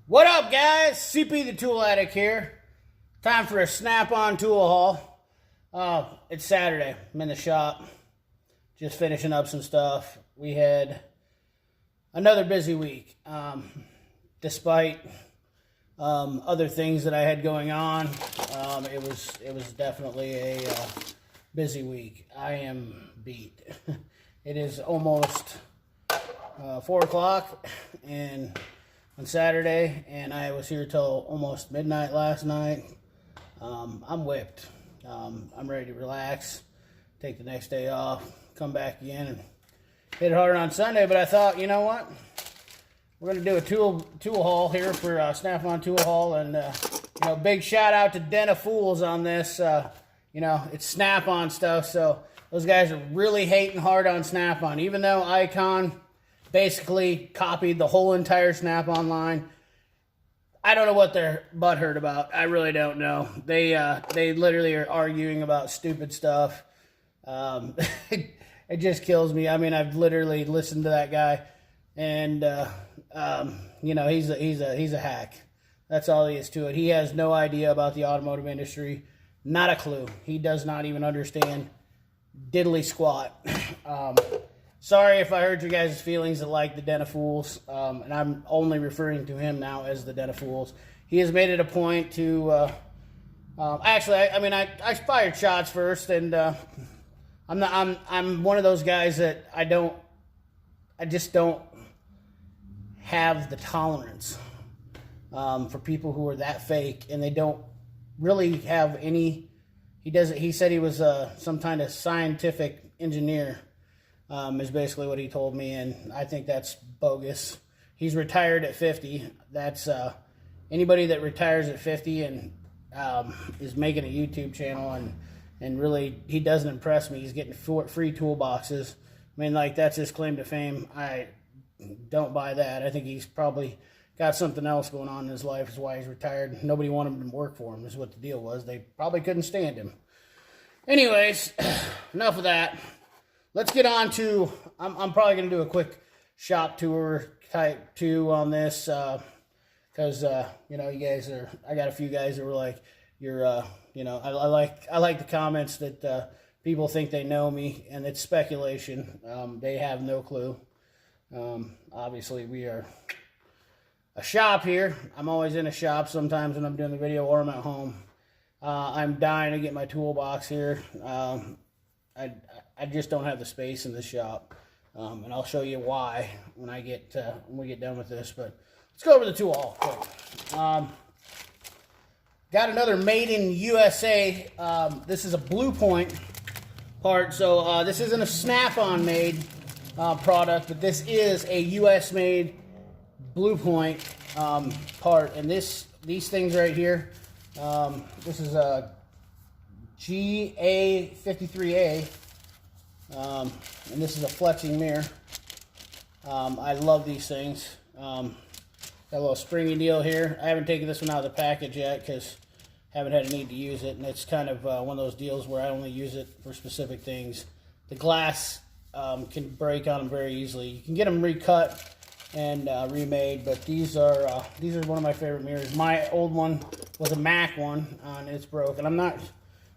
What up, guys? CP the Tool Addict here. Time for a snap-on tool haul. It's Saturday. I'm in the shop, just finishing up some stuff. We had another busy week, despite other things that I had going on. It was definitely a busy week. I am beat. It is almost 4 o'clock and on Saturday, and I was here till almost midnight last night. I'm whipped. I'm ready to relax, take the next day off, come back again, and hit it harder on Sunday. But I thought, you know what? We're gonna do a tool haul here for Snap-on tool haul, and big shout out to Den of Fools on this. It's Snap-on stuff, so those guys are really hating hard on Snap-on, even though Icon basically copied the whole entire Snap-on line. I don't know what they're butthurt about. I really don't know. They literally are arguing about stupid stuff. It just kills me. I mean, I've literally listened to that guy, and he's a hack. That's all he is to it. He has no idea about the automotive industry. Not a clue. He does not even understand diddly squat. Sorry if I hurt your guys' feelings that like the Den of Fools, and I'm only referring to him now as the Den of Fools. He has made it a point to, I fired shots first, and I'm one of those guys that I just don't have the tolerance for people who are that fake, and they don't really have any. He said he was some kind of scientific engineer. Is basically what he told me, and I think that's bogus. He's retired at 50. That's anybody that retires at 50 and is making a YouTube channel and really he doesn't impress me. He's getting free toolboxes. I mean, like, that's his claim to fame. I don't buy that. I think he's probably got something else going on in his life. Is why he's retired. Nobody wanted him to work for him. Is what the deal was. They probably couldn't stand him. Anyways, enough of that. Let's get on to, I'm probably going to do a quick shop tour type 2 on this, because, you guys are, I got a few guys that were like, I like the comments that people think they know me, and it's speculation. They have no clue. Obviously, we are a shop here. I'm always in a shop sometimes when I'm doing the video or I'm at home. I'm dying to get my toolbox here. I just don't have the space in the shop, and I'll show you why when we get done with this. But let's go over the tool haul quick. Got another made in USA. This is a Blue Point part, so this isn't a Snap-on made product, but this is a US made Blue Point part. And these things right here, this is a GA53A. And this is a flexing mirror. I love these things. Got a little springy deal here. I haven't taken this one out of the package yet because I haven't had a need to use it, and it's kind of one of those deals where I only use it for specific things. The glass can break on them very easily. You can get them recut and remade, but these are one of my favorite mirrors. My old one was a Mac one, and it's broken. I'm not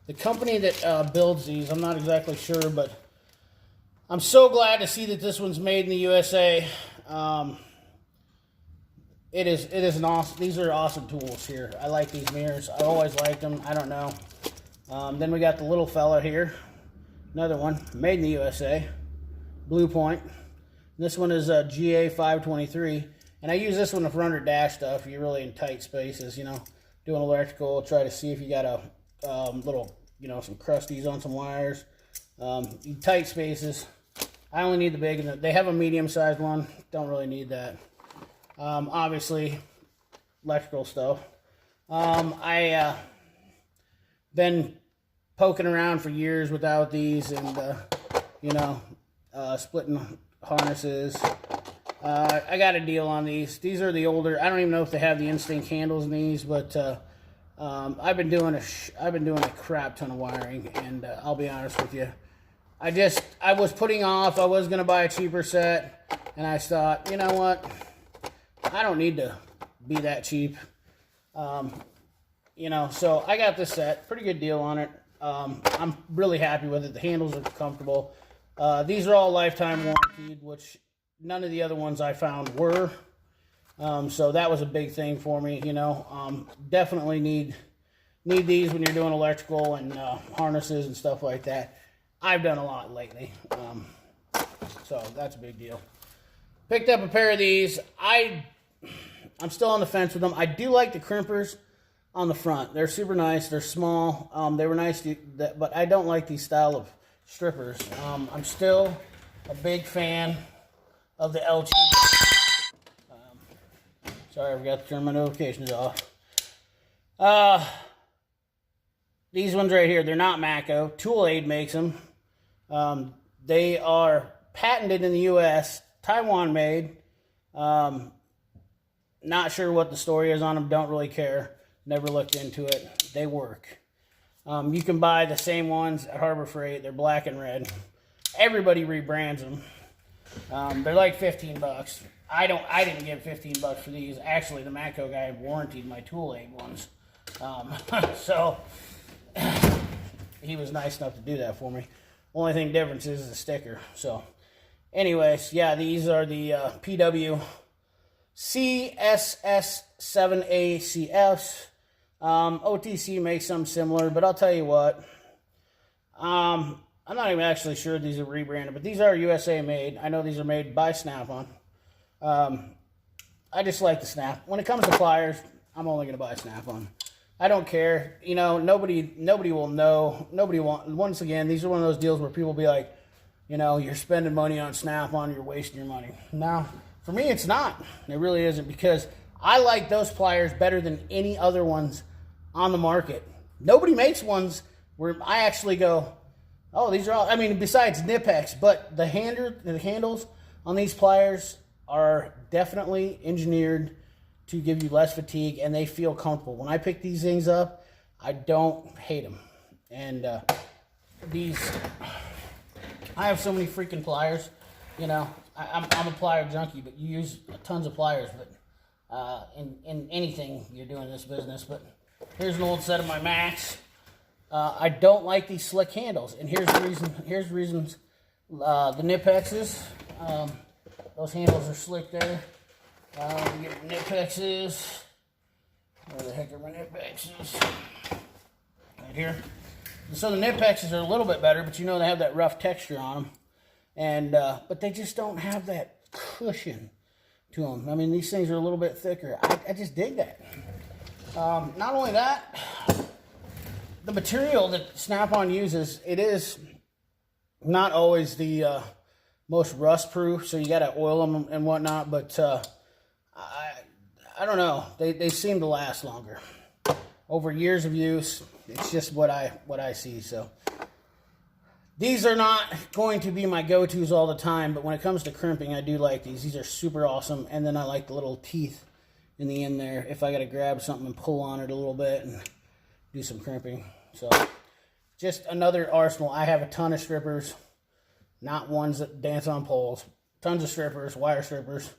the company that builds these. I'm not exactly sure, but I'm so glad to see that this one's made in the USA. It is an awesome. These are awesome tools here. I like these mirrors. I always liked them. I don't know. Then we got the little fella here. Another one made in the USA. Blue Point. This one is a GA523, and I use this one for under dash stuff. You're really in tight spaces, doing electrical. Try to see if you got a little, some crusties on some wires. Tight spaces. I only need the big, and they have a medium-sized one. Don't really need that. Obviously, electrical stuff. I been poking around for years without these, and splitting harnesses. I got a deal on these. These are the older. I don't even know if they have the Instinct handles in these, but I've been doing a crap ton of wiring, and I'll be honest with you. I was putting off. I was going to buy a cheaper set, and I thought, you know what? I don't need to be that cheap. You know, so I got this set. Pretty good deal on it. I'm really happy with it. The handles are comfortable. These are all lifetime warranted, which none of the other ones I found were. So that was a big thing for me, you know. Definitely need these when you're doing electrical and harnesses and stuff like that. I've done a lot lately. So that's a big deal. Picked up a pair of these. I'm still on the fence with them. I do like the crimpers on the front. They're super nice. They're small. They were nice, but I don't like these style of strippers. I'm still a big fan of the LG. Sorry, I forgot to turn my notifications off. These ones right here, they're not Mako. Tool Aid makes them. They are patented in the U.S., Taiwan made. Not sure what the story is on them. Don't really care. Never looked into it. They work. You can buy the same ones at Harbor Freight. They're black and red. Everybody rebrands them. They're like 15 bucks. I didn't give 15 bucks for these. Actually, the Mako guy warranted my Tool Aid ones. So he was nice enough to do that for me. Only thing difference is the sticker. So anyways, yeah, these are the PW CSS7ACFs. OTC makes some similar, but I'll tell you what. I'm not even actually sure these are rebranded, but these are USA made. I know these are made by Snap-on. I just like the Snap. When it comes to pliers, I'm only going to buy Snap-on. I don't care. You know, nobody will know. Nobody want. Once again, these are one of those deals where people be like, you know, you're spending money on Snap-on, you're wasting your money. No, for me, it's not. It really isn't, because I like those pliers better than any other ones on the market. Nobody makes ones where I actually go, oh, these are all, I mean, besides Nipex, but the handles on these pliers are definitely engineered to give you less fatigue, and they feel comfortable. When I pick these things up, I don't hate them. And these, I have so many freaking pliers. You know, I'm a plier junkie, but you use tons of pliers, but in anything you're doing in this business. But here's an old set of my Max. I don't like these slick handles, and here's the reason. Here's the reasons. The Nipexes, those handles are slick there. Get my Nipexes. Where the heck are my Nipexes? Right here. So the Nipexes are a little bit better, but you know they have that rough texture on them, and but they just don't have that cushion to them. I mean, these things are a little bit thicker. I just dig that. Not only that, the material that Snap-on uses, it is not always the most rust-proof, so you got to oil them and whatnot, but I don't know. They seem to last longer. Over years of use, it's just what I see. So these are not going to be my go-tos all the time, but when it comes to crimping, I do like these. These are super awesome, and then I like the little teeth in the end there if I got to grab something and pull on it a little bit and do some crimping. So just another arsenal. I have a ton of strippers, not ones that dance on poles. Tons of strippers, wire strippers,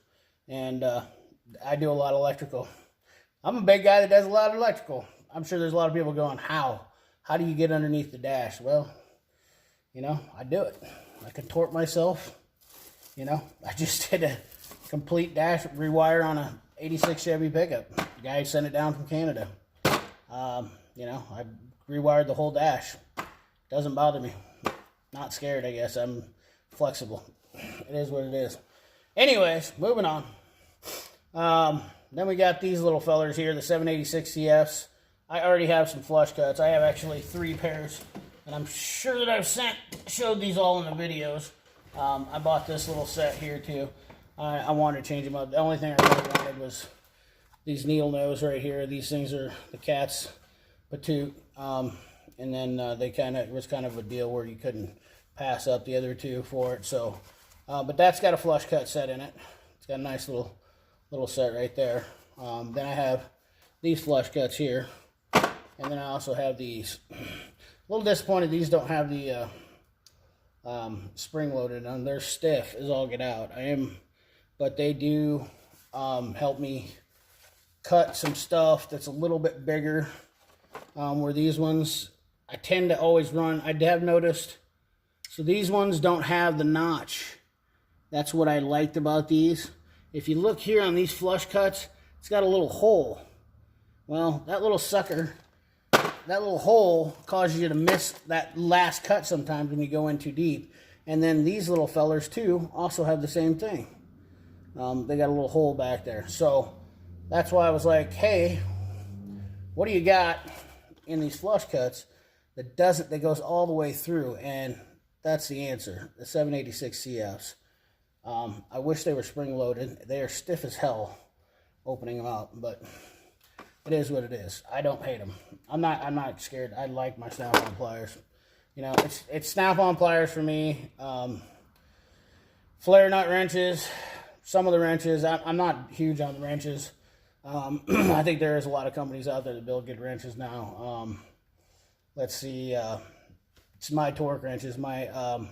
and I do a lot of electrical. I'm a big guy that does a lot of electrical. I'm sure there's a lot of people going, how? How do you get underneath the dash? Well, you know, I do it. I contort myself. You know, I just did a complete dash rewire on a 86 Chevy pickup. The guy sent it down from Canada. You know, I rewired the whole dash. Doesn't bother me. Not scared, I guess. I'm flexible. It is what it is. Anyways, moving on. Then we got these little fellers here, the 786 CFs. I already have some flush cuts. I have actually 3 pairs, and I'm sure that I've showed these all in the videos. I bought this little set here too. I wanted to change them up. The only thing I really wanted was these needle nose right here. These things are the cat's patoot, and then it was kind of a deal where you couldn't pass up the other 2 for it. So, but that's got a flush cut set in it. It's got a nice little set right there. Then I have these flush cuts here, and then I also have these. A little disappointed these don't have the spring loaded on. They're stiff as all get out. But they do help me cut some stuff that's a little bit bigger. Where these ones, I tend to always run, I have noticed, so these ones don't have the notch. That's what I liked about these. If you look here on these flush cuts, it's got a little hole. Well, that little sucker, that little hole causes you to miss that last cut sometimes when you go in too deep. And then these little fellers too also have the same thing. They got a little hole back there. So that's why I was like, hey, what do you got in these flush cuts that goes all the way through? And that's the answer, the 786 CFs. I wish they were spring loaded. They are stiff as hell opening them up, but it is what it is. I don't hate them. I'm not scared. I like my snap-on pliers. You know, it's snap-on pliers for me. Flare nut wrenches, some of the wrenches. I'm not huge on the wrenches. I think there is a lot of companies out there that build good wrenches now. Let's see. It's my torque wrenches. My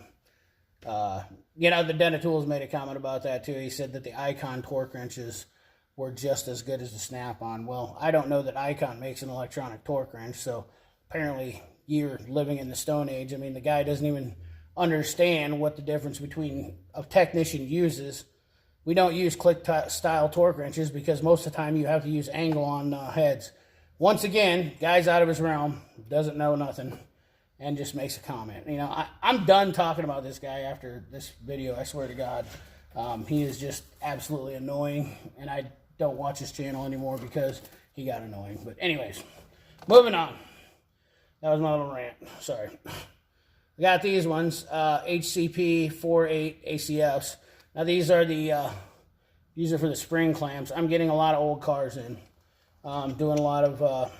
you know, the Den of Tools made a comment about that too. He said that the Icon torque wrenches were just as good as the Snap-on. Well, I don't know that Icon makes an electronic torque wrench, so apparently you're living in the Stone Age. I mean, the guy doesn't even understand what the difference between a technician uses. We don't use click-style torque wrenches because most of the time you have to use angle on heads. Once again, guy's out of his realm, doesn't know nothing, and just makes a comment. You know, I'm done talking about this guy after this video, I swear to God. He is just absolutely annoying, and I don't watch his channel anymore because he got annoying. But anyways, moving on. That was my little rant. Sorry. I got these ones, HCP 48 ACFs. Now these are for the spring clamps. I'm getting a lot of old cars in. Doing a lot of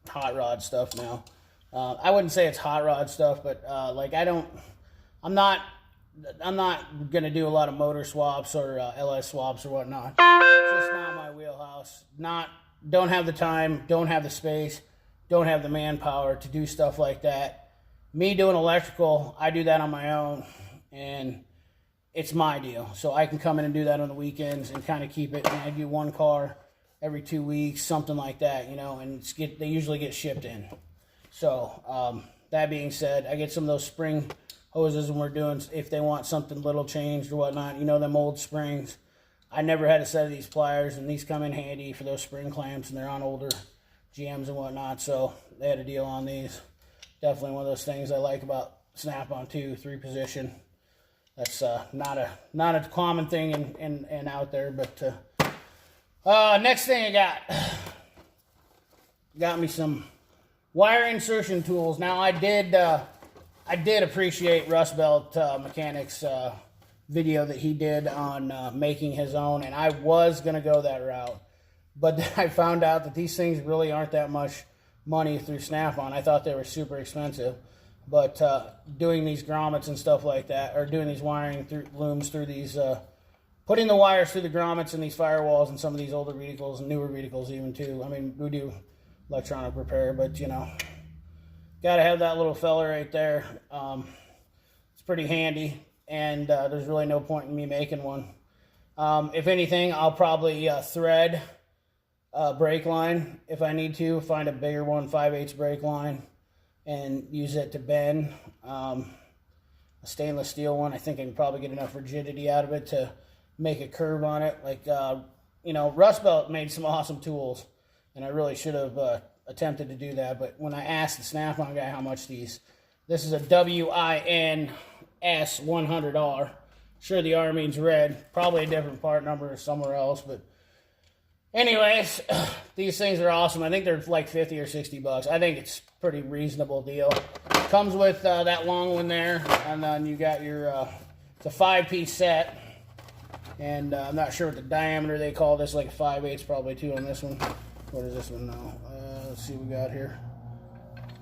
hot rod stuff now. I wouldn't say it's hot rod stuff, but like I'm not gonna do a lot of motor swaps or LS swaps or whatnot. It's just not my wheelhouse. Don't have the time, don't have the space, don't have the manpower to do stuff like that. Me doing electrical, I do that on my own, and it's my deal. So I can come in and do that on the weekends and kind of keep it. And I do one car every 2 weeks, something like that, you know, and they usually get shipped in. So, that being said, I get some of those spring hoses when we're doing, if they want something little changed or whatnot, you know, them old springs. I never had a set of these pliers, and these come in handy for those spring clamps, and they're on older GMs and whatnot, so they had a deal on these. Definitely one of those things I like about Snap-on too, 3-position. That's not a common thing in out there, but next thing I got me some wire insertion tools. Now I did appreciate Rust Belt Mechanics video that he did on making his own, and I was gonna go that route, but then I found out that these things really aren't that much money through Snap-on. I thought they were super expensive, but doing these grommets and stuff like that, or doing these wiring looms through these, putting the wires through the grommets and these firewalls and some of these older vehicles and newer vehicles even too. I mean, we do electronic repair, but you know, gotta have that little fella right there. It's pretty handy, and there's really no point in me making one. If anything, I'll probably thread brake line if I need to, find a bigger one, 5/8 brake line, and use it to bend. A stainless steel one, I think I can probably get enough rigidity out of it to make a curve on it. Like, you know, Rust Belt made some awesome tools, and I really should have attempted to do that. But when I asked the Snap-on guy how much this is a WINS 100R. Sure, the R means red. Probably a different part number somewhere else. But anyways, these things are awesome. I think they're like 50 or 60 bucks. I think it's a pretty reasonable deal. Comes with that long one there, and then you got your, it's a 5-piece set. And I'm not sure what the diameter they call this, like a 5/8 probably too on this one. What is this one now? Let's see what we got here.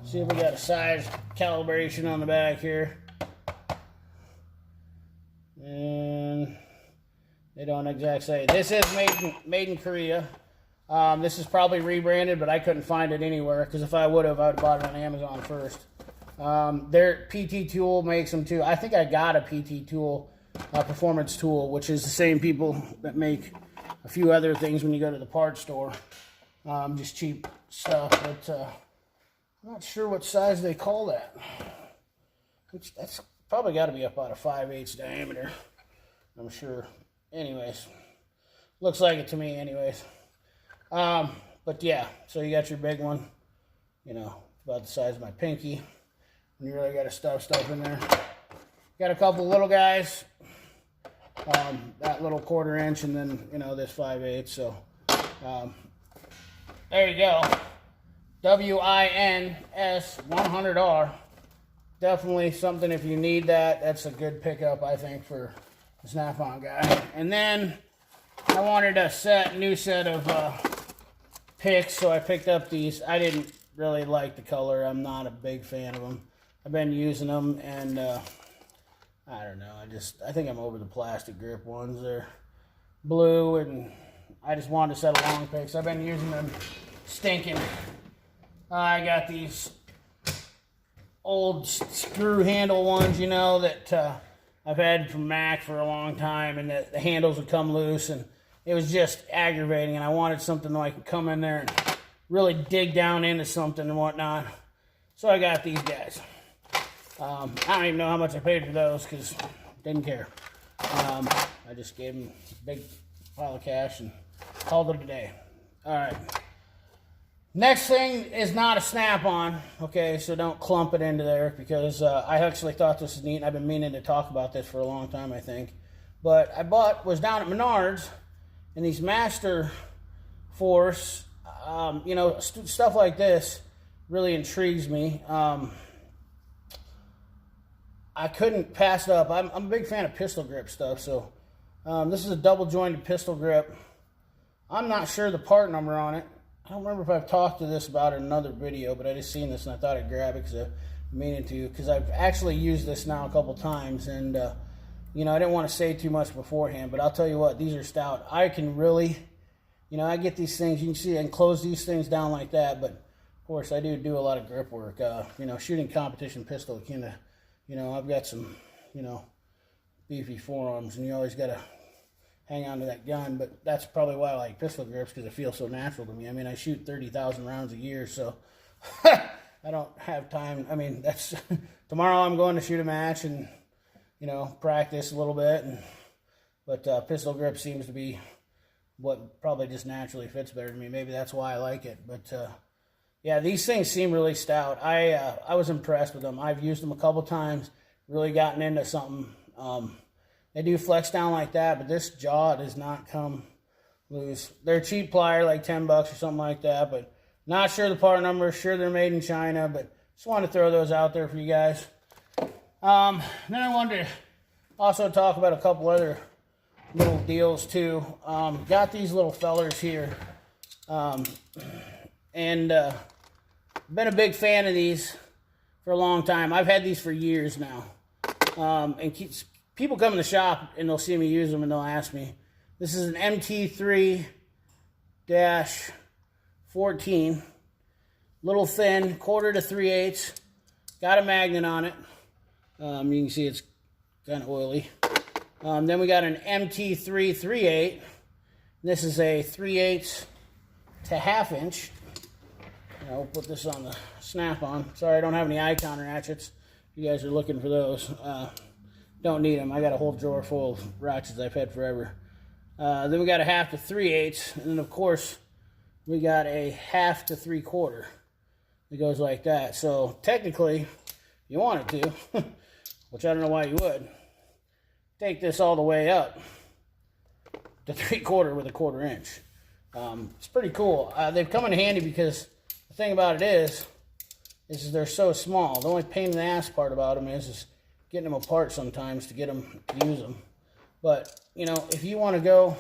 See if we got a size calibration on the back here. And they don't exactly say. This is made in Korea. This is probably rebranded, but I couldn't find it anywhere, because if I would have, I would have bought it on Amazon first. Their PT Tool makes them too. I think I got a PT Tool, Performance Tool, which is the same people that make a few other things when you go to the parts store. Just cheap stuff, but I'm not sure what size they call that. That's probably got to be about a 5/8 diameter, I'm sure. Anyways, looks like it to me anyways. But yeah, so you got your big one, you know, about the size of my pinky. And you really got to stuff stuff in there. Got a couple little guys, that little 1/4 inch, and then, you know, this 5/8. So there you go. WINS 100R. Definitely something if you need that. That's a good pickup, I think, for a Snap-on guy. And then I wanted a new set of picks, so I picked up these. I didn't really like the color. I'm not a big fan of them. I've been using them, and I don't know. I think I'm over the plastic grip ones. They're blue, and I just wanted a set of long picks. I've been using them stinking. I got these old screw handle ones, you know, that I've had from Mac for a long time, and the handles would come loose, and it was just aggravating, and I wanted something that I could come in there and really dig down into something and whatnot. So I got these guys. I don't even know how much I paid for those because I didn't care. I just gave them a big pile of cash and called it a day. All right. Next thing is not a Snap-on, okay, so don't clump it into there because I actually thought this was neat. I've been meaning to talk about this for a long time, I think. But was down at Menards, and these Master Force, you know, stuff like this really intrigues me. I couldn't pass it up. I'm a big fan of pistol grip stuff, so this is a double jointed pistol grip. I'm not sure the part number on it. I don't remember if I've talked to this about it in another video, but I just seen this and I thought I'd grab it because I'm meaning to, because I've actually used this now a couple times, and you know, I didn't want to say too much beforehand, but I'll tell you what, these are stout. I can really, you know, I get these things, you can see I can close these things down like that, but of course I do a lot of grip work. You know, shooting competition pistol, kind of, you know, I've got some, you know, beefy forearms, and you always got to hang on to that gun, but that's probably why I like pistol grips, because it feels so natural to me. I mean, I shoot 30,000 rounds a year, so I don't have time. I mean, that's tomorrow I'm going to shoot a match and, you know, practice a little bit, but pistol grip seems to be what probably just naturally fits better to me. Maybe that's why I like it, but yeah, these things seem really stout. I was impressed with them. I've used them a couple times, really gotten into something. They do flex down like that, but this jaw does not come loose. They're cheap plier, like $10 or something like that, but not sure the part number. Sure they're made in China, but just wanted to throw those out there for you guys. Then I wanted to also talk about a couple other little deals too. Got these little fellers here, and been a big fan of these for a long time. I've had these for years now, and people come in the shop and they'll see me use them and they'll ask me. This is an MT3-14, little thin, 1/4 to 3/8. Got a magnet on it. You can see it's kind of oily. Then we got an MT3-38. This is a 3/8 to 1/2 inch. I'll put this on the Snap-on. Sorry, I don't have any icon ratchets. If you guys are looking for those. Don't need them. I got a whole drawer full of ratchets I've had forever. Then we got a 1/2 to 3/8, and then of course we got a 1/2 to 3/4. It goes like that. So technically, if you wanted to, which I don't know why you would, take this all the way up to 3/4 with a 1/4 inch. It's pretty cool. They've come in handy because the thing about it is they're so small. The only pain in the ass part about them is getting them apart sometimes to get them to use them. But, you know, if you want to go,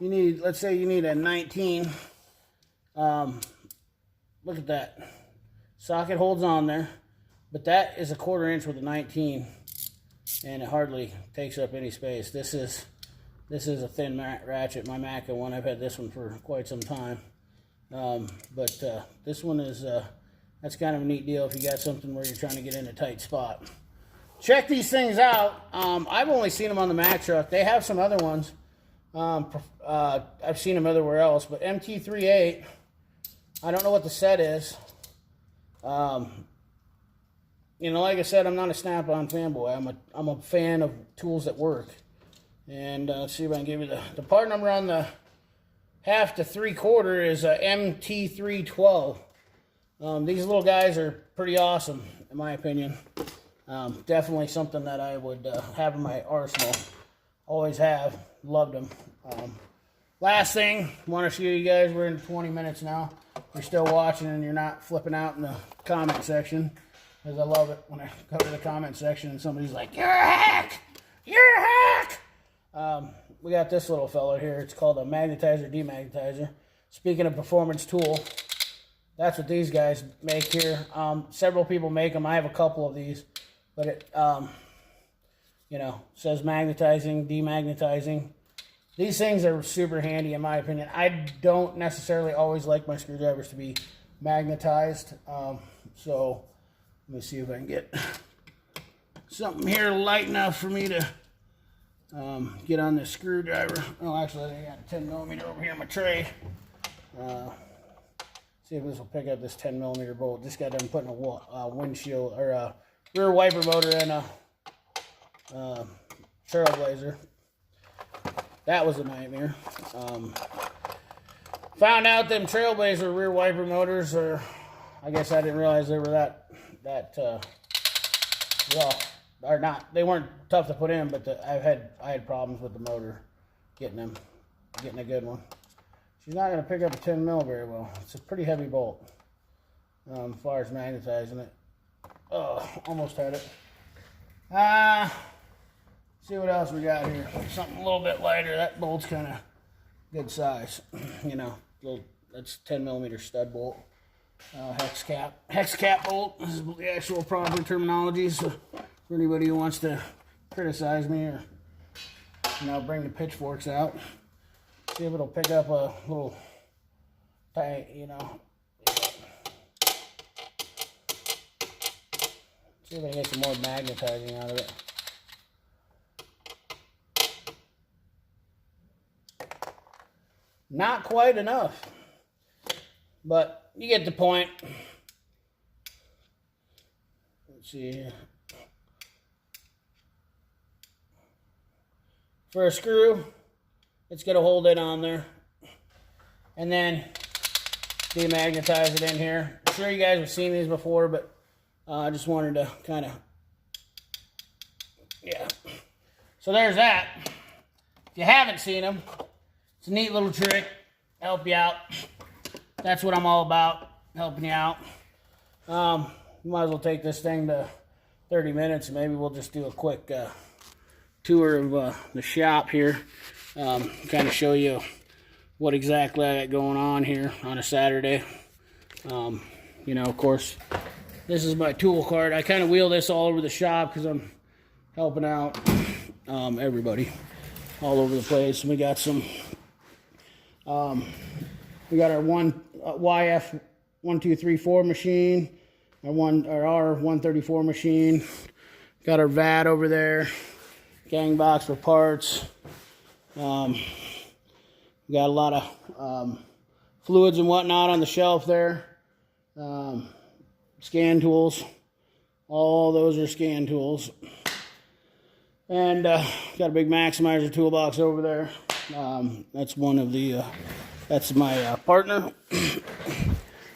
you need, let's say you need a 19. Look at that. Socket holds on there. But that is a 1/4 inch with a 19. And it hardly takes up any space. This is a thin ratchet. My Maca one, I've had this one for quite some time. But this one is, that's kind of a neat deal if you got something where you're trying to get in a tight spot. Check these things out. I've only seen them on the Mack truck. They have some other ones, I've seen them everywhere else, but MT38, I don't know what the set is. You know, like I said, I'm not a Snap-on fanboy. I'm a fan of tools that work. And let's see if I can give you the part number on the 1/2 to 3/4 is MT312. These little guys are pretty awesome, in my opinion. Definitely something that I would have in my arsenal. Always have. Loved them. Last thing, want to show you guys, we're in 20 minutes now. You're still watching and you're not flipping out in the comment section. Because I love it when I go to the comment section and somebody's like, "You're a hack! You're a hack!" We got this little fella here. It's called a magnetizer demagnetizer. Speaking of performance tool, that's what these guys make here. Several people make them. I have a couple of these, but it you know, says magnetizing, demagnetizing. These things are super handy in my opinion. I don't necessarily always like my screwdrivers to be magnetized. So let me see if I can get something here light enough for me to get on this screwdriver. Oh, actually, I got a 10mm over here in my tray. See if this will pick up this 10mm bolt. Just got done putting a windshield or a rear wiper motor in a Trailblazer. That was a nightmare. Found out them Trailblazer rear wiper motors are, I guess I didn't realize they were that well, or not. They weren't tough to put in, but I had problems with the motor getting a good one. She's not going to pick up a 10mm very well. It's a pretty heavy bolt as far as magnetizing it. Oh, almost had it. See what else we got here. Something a little bit lighter. That bolt's kind of good size. You know, that's 10mm stud bolt. Hex cap bolt. This is the actual proper terminology. So for anybody who wants to criticize me or, you know, bring the pitchforks out, see if it'll pick up a little tight, you know. See if I can get some more magnetizing out of it. Not quite enough, but you get the point. Let's see here. For a screw, it's going to hold it on there. And then demagnetize it in here. I'm sure you guys have seen these before, but I just wanted to kind of, yeah. So there's that. If you haven't seen them, it's a neat little trick, help you out. That's what I'm all about, helping you out. You might as well take this thing to 30 minutes, and maybe we'll just do a quick tour of the shop here. Kind of show you what exactly I got going on here on a Saturday. You know, of course, this is my tool cart. I kind of wheel this all over the shop because I'm helping out everybody all over the place. We got some, we got our YF 1234 machine, our R134 machine. Got our VAT over there, gang box for parts. We got a lot of fluids and whatnot on the shelf there. Scan tools, all those are scan tools. And got a big maximizer toolbox over there. That's one of the, that's my partner.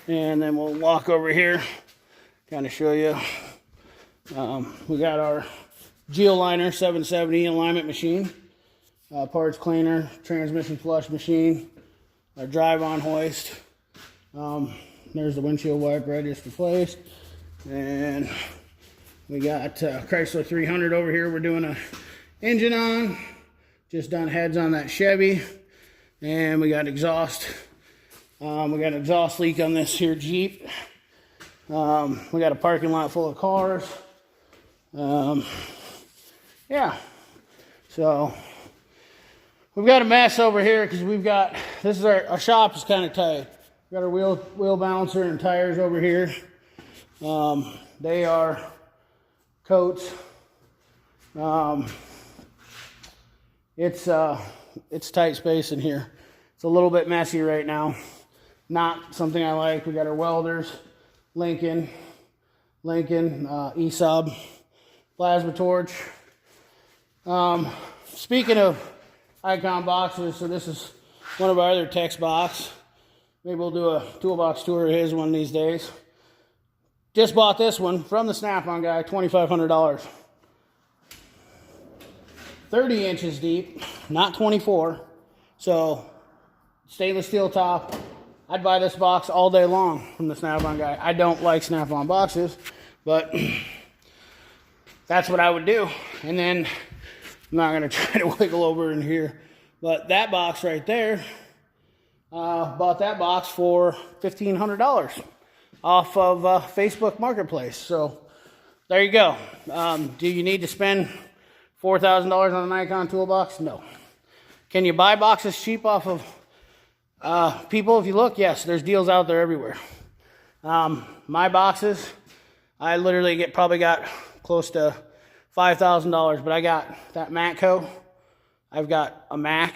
And then we'll walk over here, kind of show you. We got our Geoliner 770 alignment machine, parts cleaner, transmission flush machine, our drive-on hoist. There's the windshield wiper I just replaced. And we got Chrysler 300 over here. We're doing a engine on. Just done heads on that Chevy. And we got exhaust. We got an exhaust leak on this here Jeep. We got a parking lot full of cars. Yeah. So we've got a mess over here because we've got, this is our shop is kind of tight. We got our wheel balancer and tires over here. They are Coats. It's it's tight space in here. It's a little bit messy right now. Not something I like. We got our welders, Lincoln, ESOB, plasma torch. Speaking of Icon boxes, so this is one of our other tech's box. Maybe we'll do a toolbox tour of his one of these days. Just bought this one from the Snap-on guy, $2,500. 30 inches deep, not 24. So stainless steel top. I'd buy this box all day long from the Snap-on guy. I don't like Snap-on boxes, but that's what I would do. And then I'm not gonna try to wiggle over in here, but that box right there, bought that box for $1,500 off of Facebook Marketplace. So there you go. Do you need to spend $4,000 on an Icon toolbox? No. Can you buy boxes cheap off of people? If you look, yes, there's deals out there everywhere. My boxes, I literally probably got close to $5,000, but I got that Matco. I've got a Mac.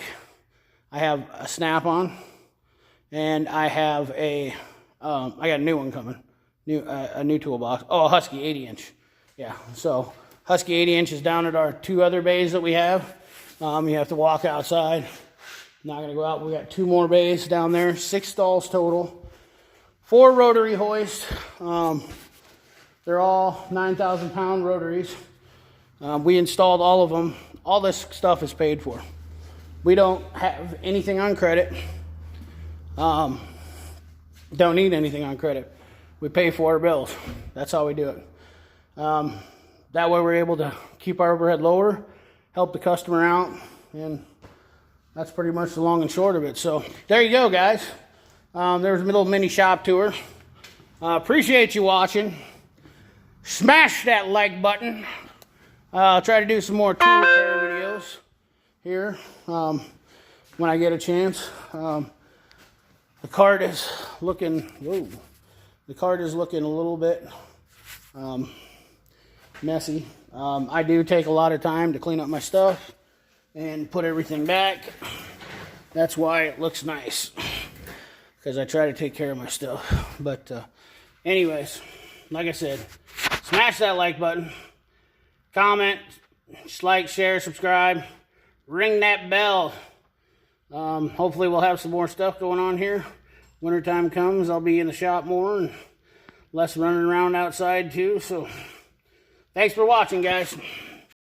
I have a Snap-on, and I have I got a new one coming, a new toolbox. Oh, a Husky 80-inch. Yeah, so Husky 80-inch is down at our 2 other bays that we have. You have to walk outside. Not gonna go out. We got 2 more bays down there. 6 stalls total. 4 rotary hoists. They're all 9,000-pound rotaries. We installed all of them. All this stuff is paid for. We don't have anything on credit. Don't need anything on credit. We pay for our bills. That's how we do it. That way we're able to keep our overhead lower, help the customer out, and that's pretty much the long and short of it. So there you go, guys. There's a little mini shop tour. Appreciate you watching. Smash that like button. I'll try to do some more tool repair videos here when I get a chance. The cart is looking, whoa, the cart is looking a little bit messy. I do take a lot of time to clean up my stuff and put everything back. That's why it looks nice, because I try to take care of my stuff. But anyways, like I said, smash that like button, comment, like, share, subscribe, ring that bell. Hopefully we'll have some more stuff going on here. Wintertime comes, I'll be in the shop more and less running around outside too. So thanks for watching, guys.